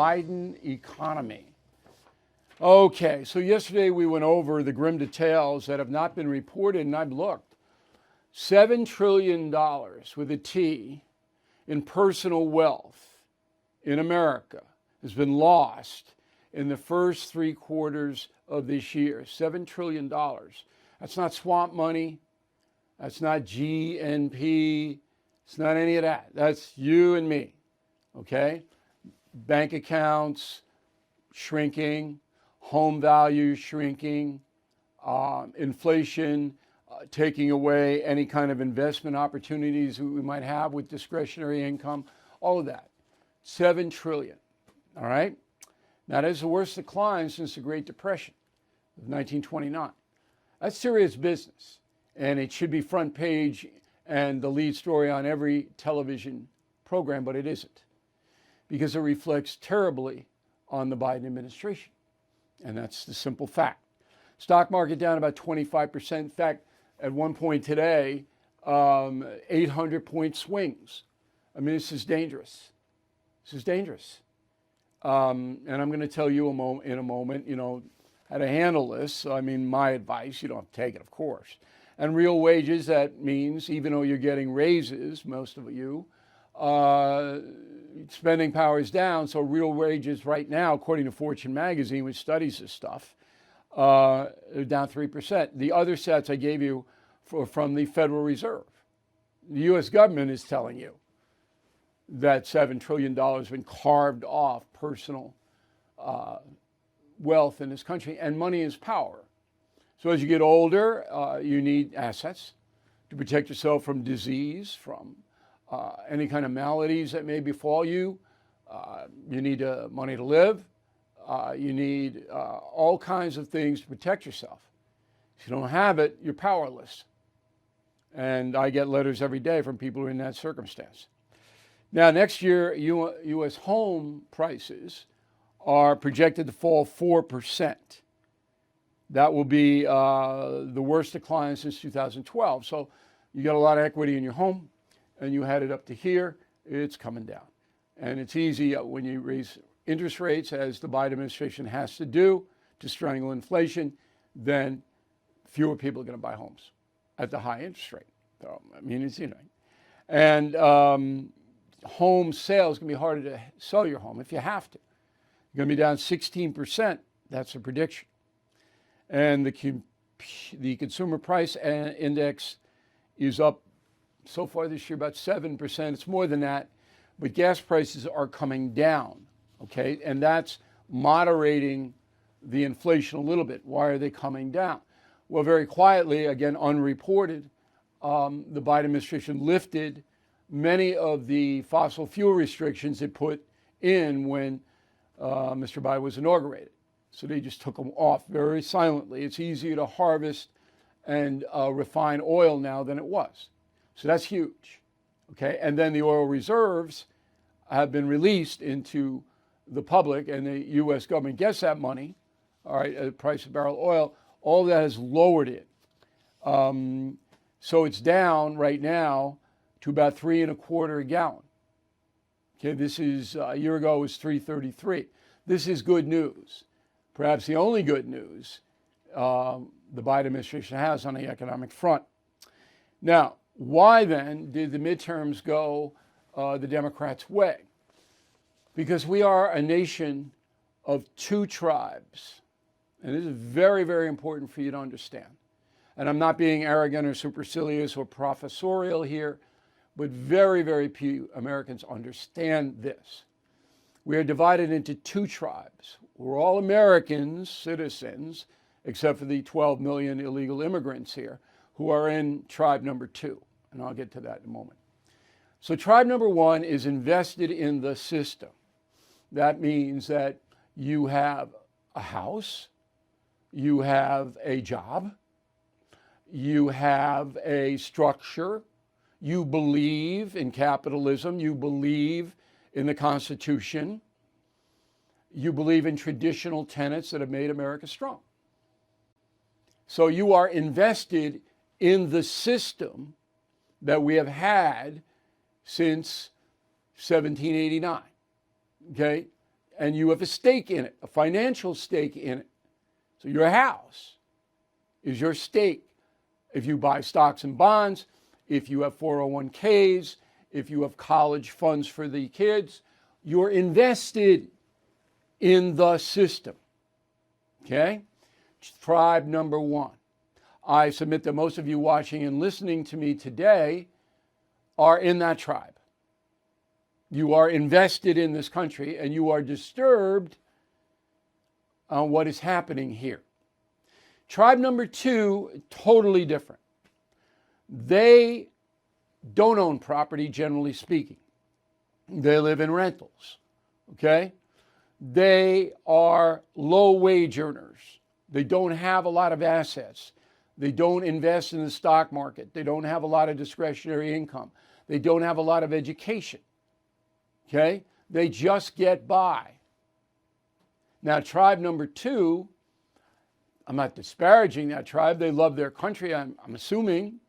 Biden economy. Okay, so yesterday we went over the grim details that have not been reported, and I've looked. $7 trillion with a T in personal wealth in America has been lost in the first 3 quarters of this year. $7 trillion. That's not swamp money. That's not GNP. It's not any of that. That's you and me, okay? Bank accounts shrinking, home values shrinking, inflation taking away any kind of investment opportunities we might have with discretionary income, all of that. 7 trillion, all right? Now, that is the worst decline since the Great Depression of 1929. That's serious business, and it should be front page and the lead story on every television program, but it isn't, because it reflects terribly on the Biden administration, and that's the simple fact. Stock market down about 25%. In fact, at one point today, 800-point swings. I mean, this is dangerous. This is dangerous. And I'm going to tell you in a moment, how to handle this. So, I mean, my advice, you don't have to take it, of course. And real wages, that means even though you're getting raises, most of you, spending power is down. So real wages right now, according to Fortune magazine, which studies this stuff, are down 3%. The other sets I gave you from the Federal Reserve. The U.S. government is telling you that $7 trillion has been carved off personal wealth in this country, and money is power. So as you get older, you need assets to protect yourself from disease, from any kind of maladies that may befall you. You need money to live. You need all kinds of things to protect yourself. If you don't have it, you're powerless. And I get letters every day from people who are in that circumstance. Now, next year, U.S. home prices are projected to fall 4%. That will be the worst decline since 2012. So you got a lot of equity in your home, and you had it up to here. It's coming down. And it's easy when you raise interest rates, as the Biden administration has to do to strangle inflation, then fewer people are going to buy homes at the high interest rate. So, I mean, it's, and home sales can be harder to sell your home if you have to. You're going to be down 16%. That's a prediction. And the consumer price index is up so far this year about 7%. It's more than that, but gas prices are coming down. Okay, and that's moderating the inflation a little bit. Why are they coming down? Well, very quietly, again, unreported, the Biden administration lifted many of the fossil fuel restrictions it put in when Mr. Biden was inaugurated. So they just took them off very silently. It's easier to harvest and refine oil now than it was. So that's huge. Okay, and then the oil reserves have been released into the public, and the U.S. government gets that money, all right, at the price of barrel oil. All that has lowered it. So it's down right now to about $3.25 a gallon. Okay, this is, a year ago it was $3.33. This is good news. Perhaps the only good news the Biden administration has on the economic front. Now, why then did the midterms go the Democrats' way? Because we are a nation of 2 tribes. And this is very, very important for you to understand. And I'm not being arrogant or supercilious or professorial here, but very, very few Americans understand this. We are divided into 2 tribes. We're all Americans, citizens, except for the 12 million illegal immigrants here who are in tribe number 2. And I'll get to that in a moment. So tribe number 1 is invested in the system. That means that you have a house, you have a job, you have a structure, you believe in capitalism, you believe in the Constitution, you believe in traditional tenets that have made America strong. So you are invested in the system that we have had since 1789. Okay? and you have a stake in it, a financial stake in it. So your house is your stake. If you buy stocks and bonds, if you have 401ks, if you have college funds for the kids, you're invested in the system. Okay? Tribe number one. I submit that most of you watching and listening to me today are in that tribe. You are invested in this country and you are disturbed on what is happening here. Tribe number two, totally different. They don't own property, generally speaking. They live in rentals, okay? They are low-wage earners. They don't have a lot of assets. They don't invest in the stock market. They don't have a lot of discretionary income. They don't have a lot of education, okay? They just get by. Now, tribe number two, I'm not disparaging that tribe. They love their country. I'm assuming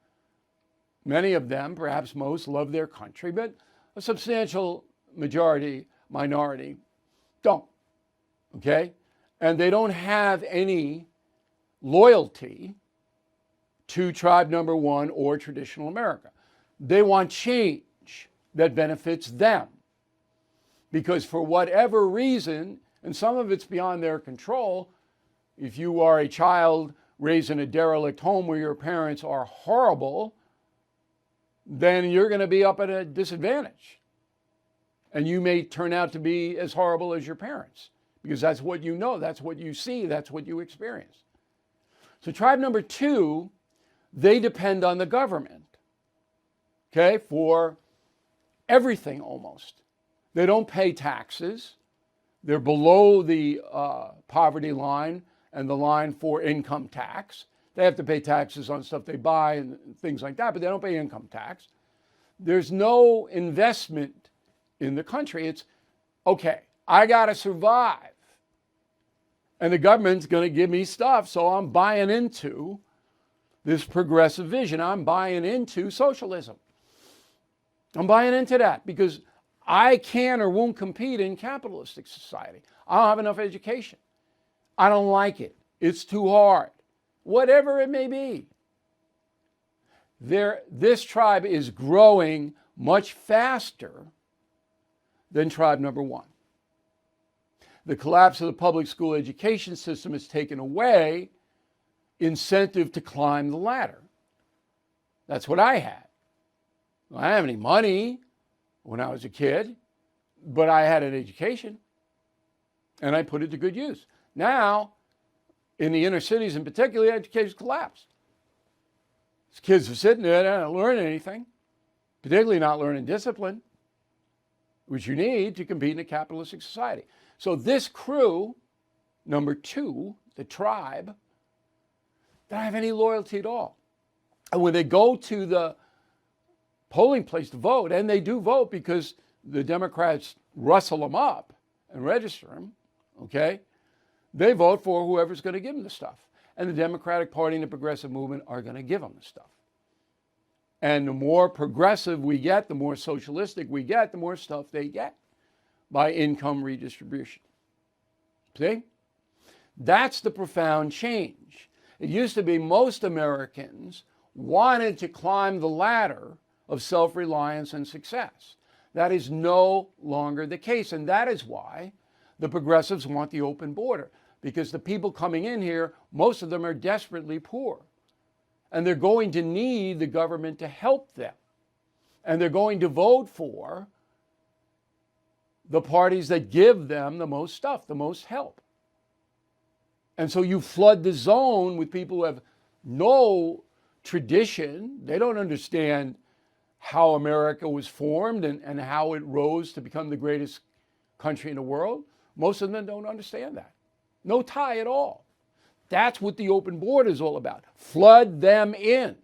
many of them, perhaps most, love their country, but a substantial minority don't, okay? And they don't have any loyalty to tribe number one or traditional America. They want change that benefits them. Because for whatever reason, and some of it's beyond their control, if you are a child raised in a derelict home where your parents are horrible, then you're going to be up at a disadvantage. And you may turn out to be as horrible as your parents, because that's what you know, that's what you see, that's what you experience. So tribe number two, they depend on the government, okay, for everything almost. They don't pay taxes. They're below the poverty line and the line for income tax. They have to pay taxes on stuff they buy and things like that, but they don't pay income tax. There's no investment in the country. It's, okay, I got to survive. And the government's going to give me stuff, so I'm buying into this progressive vision. I'm buying into socialism. I'm buying into that because I can or won't compete in capitalistic society. I don't have enough education. I don't like it. It's too hard. Whatever it may be. This tribe is growing much faster than tribe number one. The collapse of the public school education system has taken away incentive to climb the ladder. That's what I had. I didn't have any money when I was a kid, but I had an education and I put it to good use. Now, in the inner cities in particular, education collapsed. These kids are sitting there, they're not learning anything, particularly not learning discipline, which you need to compete in a capitalistic society. So this crew, number two, the tribe, they don't have any loyalty at all. And when they go to the polling place to vote, and they do vote because the Democrats rustle them up and register them, okay, they vote for whoever's going to give them the stuff. And the Democratic Party and the progressive movement are going to give them the stuff. And the more progressive we get, the more socialistic we get, the more stuff they get by income redistribution. See? That's the profound change. It used to be most Americans wanted to climb the ladder of self-reliance and success. That is no longer the case. And that is why the progressives want the open border. Because the people coming in here, most of them are desperately poor. And they're going to need the government to help them. And they're going to vote for the parties that give them the most stuff, the most help. And so you flood the zone with people who have no tradition. They don't understand how America was formed and how it rose to become the greatest country in the world. Most of them don't understand that. No tie at all. That's what the open border is all about. Flood them in,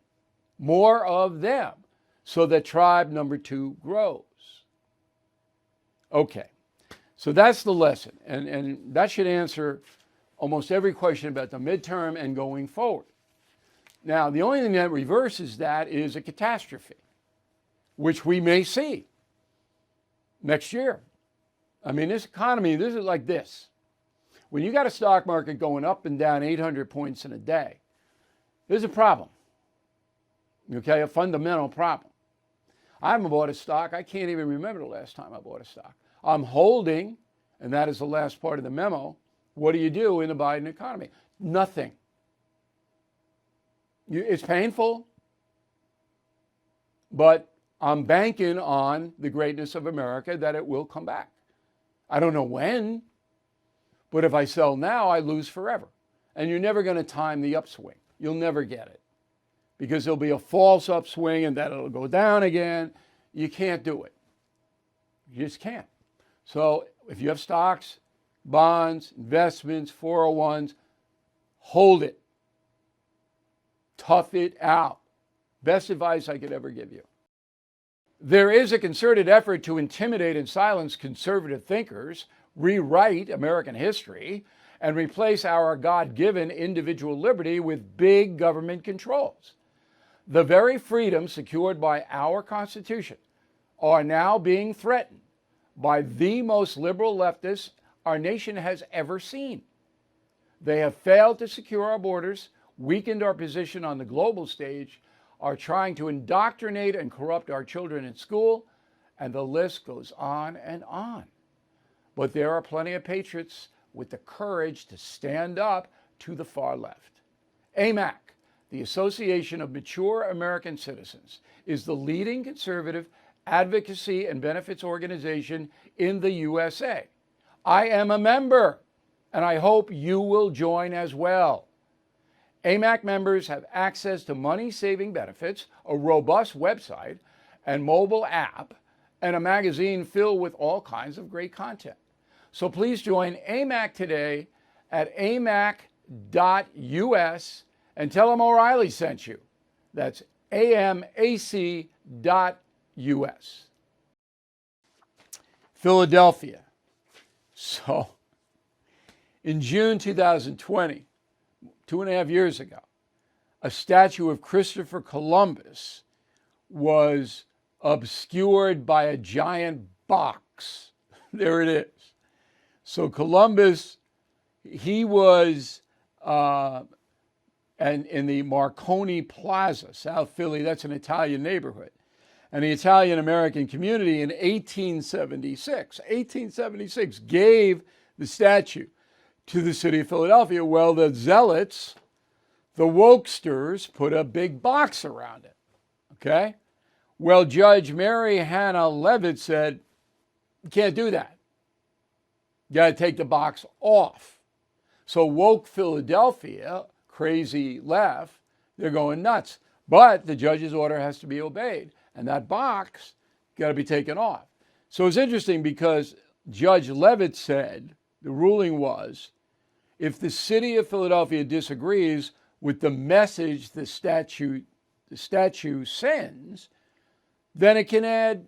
more of them, so that tribe number two grows. Okay, so that's the lesson. And that should answer almost every question about the midterm and going forward. Now, the only thing that reverses that is a catastrophe, which we may see next year. I mean, this economy, this is like this. When you got a stock market going up and down 800 points in a day, there's a problem. Okay, a fundamental problem. I haven't bought a stock. I can't even remember the last time I bought a stock. I'm holding, and that is the last part of the memo. What do you do in the Biden economy? Nothing. It's painful, but I'm banking on the greatness of America that it will come back. I don't know when, but if I sell now, I lose forever. And you're never going to time the upswing. You'll never get it because there'll be a false upswing and then it'll go down again. You can't do it. You just can't. So if you have stocks, bonds, investments, 401s, hold it. Tough it out. Best advice I could ever give you. There is a concerted effort to intimidate and silence conservative thinkers, rewrite American history, and replace our God-given individual liberty with big government controls. The very freedoms secured by our Constitution are now being threatened by the most liberal leftists our nation has ever seen. They have failed to secure our borders, weakened our position on the global stage, are trying to indoctrinate and corrupt our children in school, and the list goes on and on. But there are plenty of patriots with the courage to stand up to the far left. AMAC, the Association of Mature American Citizens, is the leading conservative advocacy and benefits organization in the USA. I am a member, and I hope you will join as well. AMAC members have access to money-saving benefits, a robust website and mobile app, and a magazine filled with all kinds of great content. So please join AMAC today at amac.us and tell them O'Reilly sent you. That's amac.us. Philadelphia. So in June 2020, 2.5 years ago, a statue of Christopher Columbus was obscured by a giant box. There it is. So Columbus, he was in the Marconi Plaza, South Philly. That's an Italian neighborhood. And the Italian-American community in 1876 gave the statue to the city of Philadelphia. Well, the zealots, the wokesters, put a big box around it, okay? Well, Judge Mary Hannah Leavitt said, you can't do that. You got to take the box off. So woke Philadelphia, crazy left, they're going nuts. But the judge's order has to be obeyed. And that box got to be taken off. So it's interesting because Judge Leavitt said, the ruling was, if the city of Philadelphia disagrees with the message the statue sends, then it can add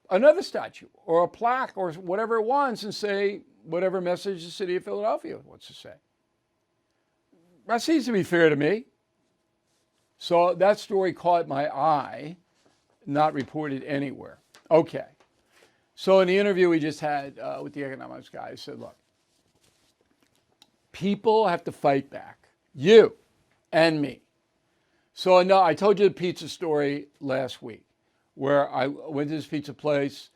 another statue or a plaque or whatever it wants and say whatever message the city of Philadelphia wants to say. That seems to be fair to me. So that story caught my eye, not reported anywhere. Okay. So in the interview we just had with the economics guy, I said, look, people have to fight back. You and me. So no, I told you the pizza story last week where I went to this pizza place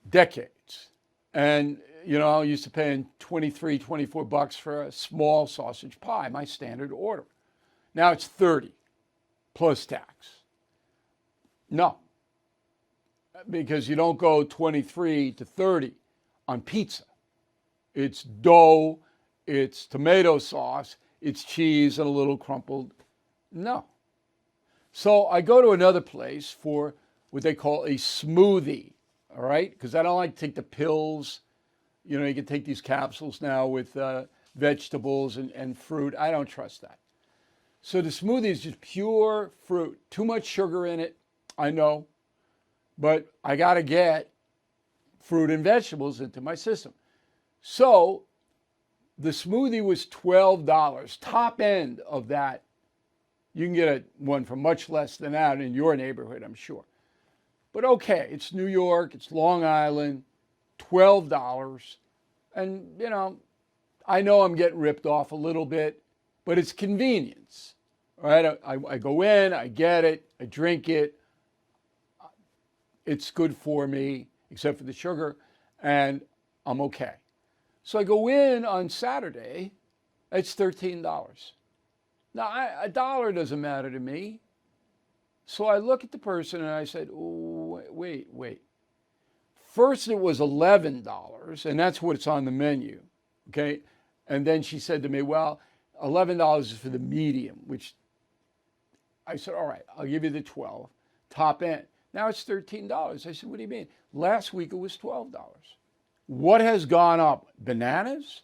decades. And, you know, I used to pay $23, $24 for a small sausage pie, my standard order. Now it's 30 plus tax. No, because you don't go 23 to 30 on pizza. It's dough, it's tomato sauce, it's cheese and a little crumpled. No. So I go to another place for what they call a smoothie, all right? Because I don't like to take the pills. You know, you can take these capsules now with vegetables and fruit. I don't trust that. So the smoothie is just pure fruit. Too much sugar in it, I know. But I got to get fruit and vegetables into my system. So the smoothie was $12, top end of that. You can get one for much less than that in your neighborhood, I'm sure. But okay, it's New York, it's Long Island. $12. And, I know I'm getting ripped off a little bit, but it's convenience, right? I go in, I get it, I drink it. It's good for me, except for the sugar, and I'm okay. So I go in on Saturday, it's $13. Now, a dollar doesn't matter to me. So I look at the person and I said, oh, wait. First it was $11, and that's what's on the menu, okay? And then she said to me, well, $11 is for the medium, which I said, all right, I'll give you the 12, top end. Now it's $13. I said, what do you mean? Last week it was $12. What has gone up? Bananas?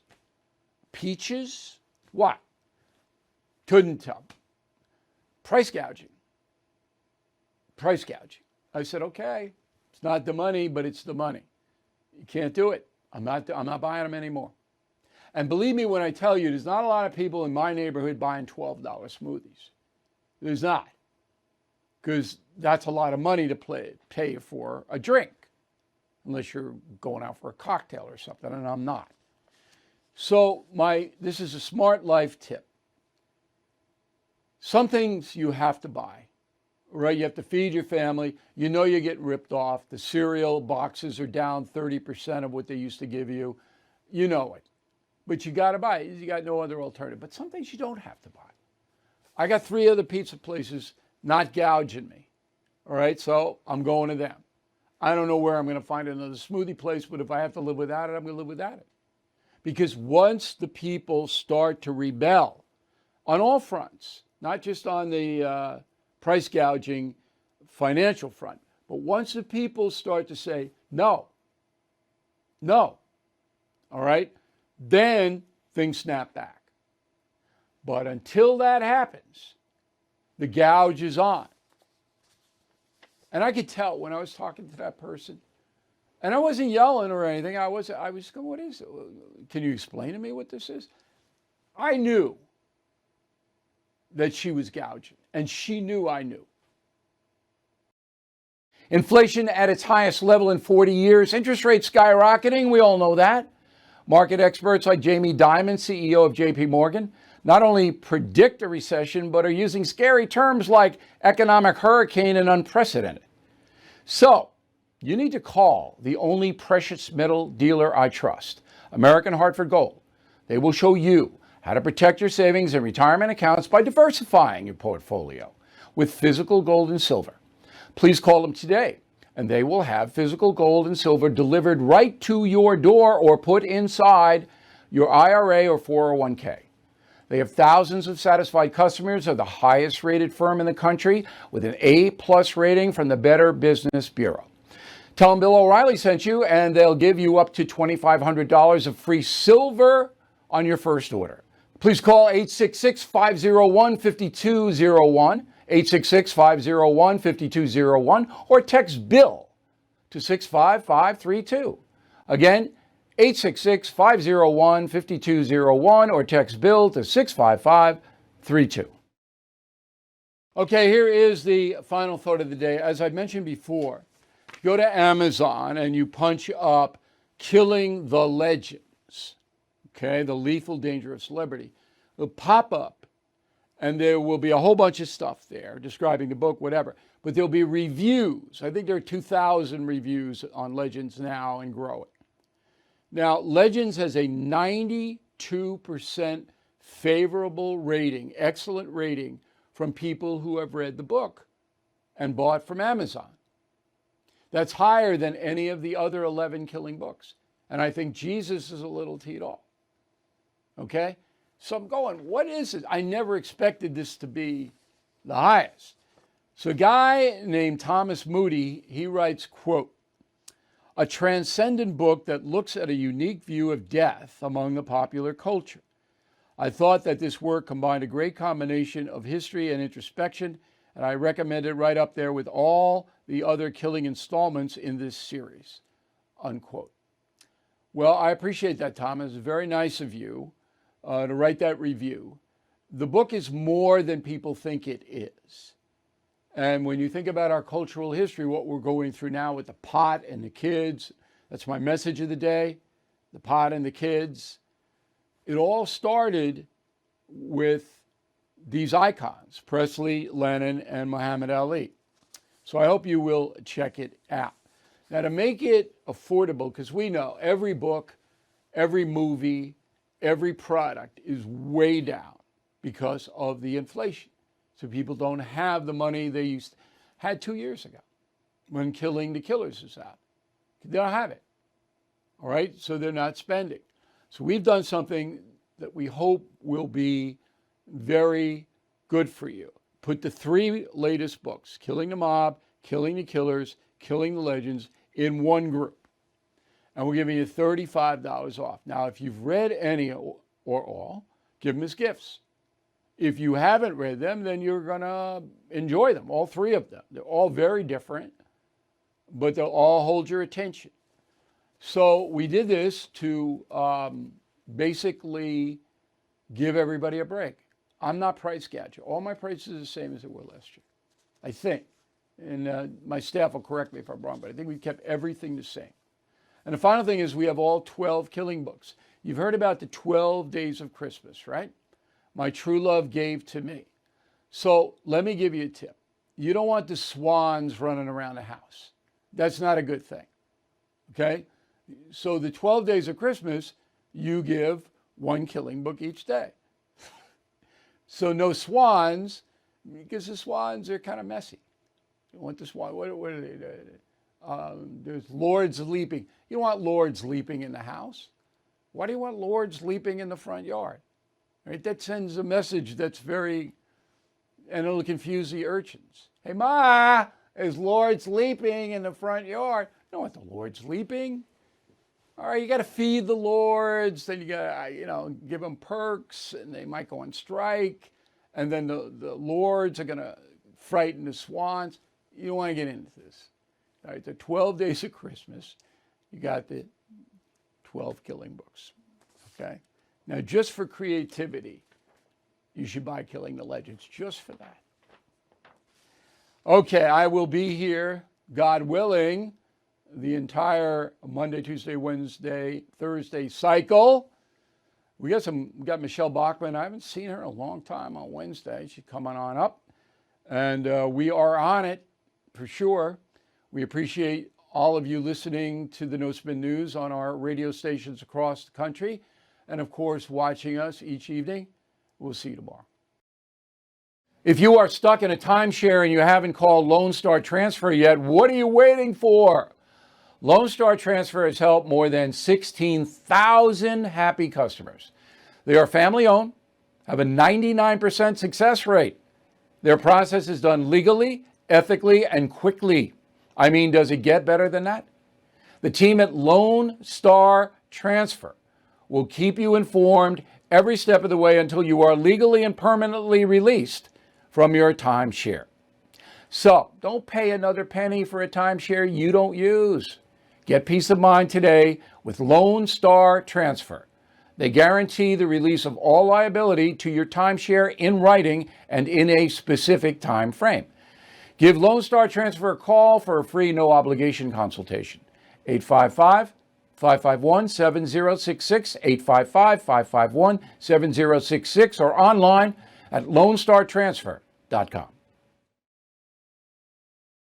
Peaches? What? Couldn't tell. Price gouging. I said, okay, it's not the money, but it's the money. You can't do it. I'm not buying them anymore. And believe me when I tell you, there's not a lot of people in my neighborhood buying $12 smoothies. There's not. Because that's a lot of money to pay for a drink. Unless you're going out for a cocktail or something, and I'm not. So this is a smart life tip. Some things you have to buy, right? You have to feed your family. You know you're getting ripped off. The cereal boxes are down 30% of what they used to give you. You know it. But you got to buy it. You got no other alternative. But some things you don't have to buy. I got 3 other pizza places not gouging me. All right, so I'm going to them. I don't know where I'm going to find another smoothie place, but if I have to live without it, I'm going to live without it. Because once the people start to rebel on all fronts, not just on the price gouging financial front, but once the people start to say, no, all right, then things snap back. But until that happens, the gouge is on. And I could tell when I was talking to that person, and I wasn't yelling or anything. I was going, what is it? Can you explain to me what this is? I knew that she was gouging, and she knew I knew. Inflation at its highest level in 40 years, interest rates skyrocketing, we all know that. Market experts like Jamie Dimon, CEO of JP Morgan, not only predict a recession, but are using scary terms like economic hurricane and unprecedented. So, you need to call the only precious metal dealer I trust, American Hartford Gold. They will show you how to protect your savings and retirement accounts by diversifying your portfolio with physical gold and silver. Please call them today, and they will have physical gold and silver delivered right to your door or put inside your IRA or 401k. They have thousands of satisfied customers, are the highest rated firm in the country with an A+ rating from the Better Business Bureau. Tell them Bill O'Reilly sent you, and they'll give you up to $2,500 of free silver on your first order. Please call 866-501-5201, 866-501-5201, or text BILL to 65532. Again, 866-501-5201 or text BILL to 65532. Okay, here is the final thought of the day. As I mentioned before, go to Amazon and you punch up Killing the Legends, okay, the lethal danger of celebrity. It'll pop up and there will be a whole bunch of stuff there describing the book, whatever. But there'll be reviews. I think there are 2,000 reviews on Legends now and growing. Now, Legends has a 92% favorable rating, excellent rating from people who have read the book and bought from Amazon. That's higher than any of the other 11 killing books. And I think Jesus is a little teed off. Okay? So I'm going, what is it? I never expected this to be the highest. So a guy named Thomas Moody, he writes, quote, a transcendent book that looks at a unique view of death among the popular culture. I thought that this work combined a great combination of history and introspection, and I recommend it right up there with all the other killing installments in this series, unquote. Well, I appreciate that, Thomas. It's very nice of you to write that review. The book is more than people think it is. And when you think about our cultural history, what we're going through now with the pot and the kids, That's my message of the day, the pot and the kids. It all started with these icons, Presley, Lenin, and Muhammad Ali. So I hope you will check it out. Now, to make it affordable, because we know every book, every movie, every product is way down because of the inflation. So people don't have the money they had 2 years ago when Killing the Killers was out. They don't have it. All right? So they're not spending. So we've done something that we hope will be very good for you. Put the 3 latest books, Killing the Mob, Killing the Killers, Killing the Legends, in one group. And we're giving you $35 off. Now, if you've read any or all, give them as gifts. If you haven't read them, then you're going to enjoy them, all 3 of them. They're all very different, but they'll all hold your attention. So we did this to basically give everybody a break. I'm not price gouging. All my prices are the same as they were last year, I think. And my staff will correct me if I'm wrong, but I think we kept everything the same. And the final thing is we have all 12 killing books. You've heard about the 12 days of Christmas, right? My true love gave to me. So let me give you a tip. You don't want the swans running around the house. That's not a good thing, okay? So the 12 days of Christmas, you give 1 killing book each day. So no swans, because the swans are kind of messy. You want the swan, what are they? There's lords leaping. You don't want lords leaping in the house. Why do you want lords leaping in the front yard? Right? That sends a message that's very, and it'll confuse the urchins. Hey, Ma, there's lords leaping in the front yard. You don't want the lords leaping. All right, you got to feed the lords, then you got to, give them perks, and they might go on strike, and then the lords are going to frighten the swans. You don't want to get into this. All right, the 12 days of Christmas, you got the 12 killing books, okay? Now, just for creativity, you should buy Killing the Legends, just for that. Okay, I will be here, God willing, the entire Monday, Tuesday, Wednesday, Thursday cycle. We got Michelle Bachman. I haven't seen her in a long time on Wednesday. She's coming on up. And we are on it for sure. We appreciate all of you listening to the No Spin News on our radio stations across the country. And of course, watching us each evening. We'll see you tomorrow. If you are stuck in a timeshare and you haven't called Lone Star Transfer yet, what are you waiting for? Lone Star Transfer has helped more than 16,000 happy customers. They are family-owned, have a 99% success rate. Their process is done legally, ethically, and quickly. I mean, does it get better than that? The team at Lone Star Transfer will keep you informed every step of the way until you are legally and permanently released from your timeshare. So, don't pay another penny for a timeshare you don't use. Get peace of mind today with Lone Star Transfer. They guarantee the release of all liability to your timeshare in writing and in a specific time frame. Give Lone Star Transfer a call for a free no-obligation consultation. 855-551-7066, 855-551-7066, or online at lonestartransfer.com.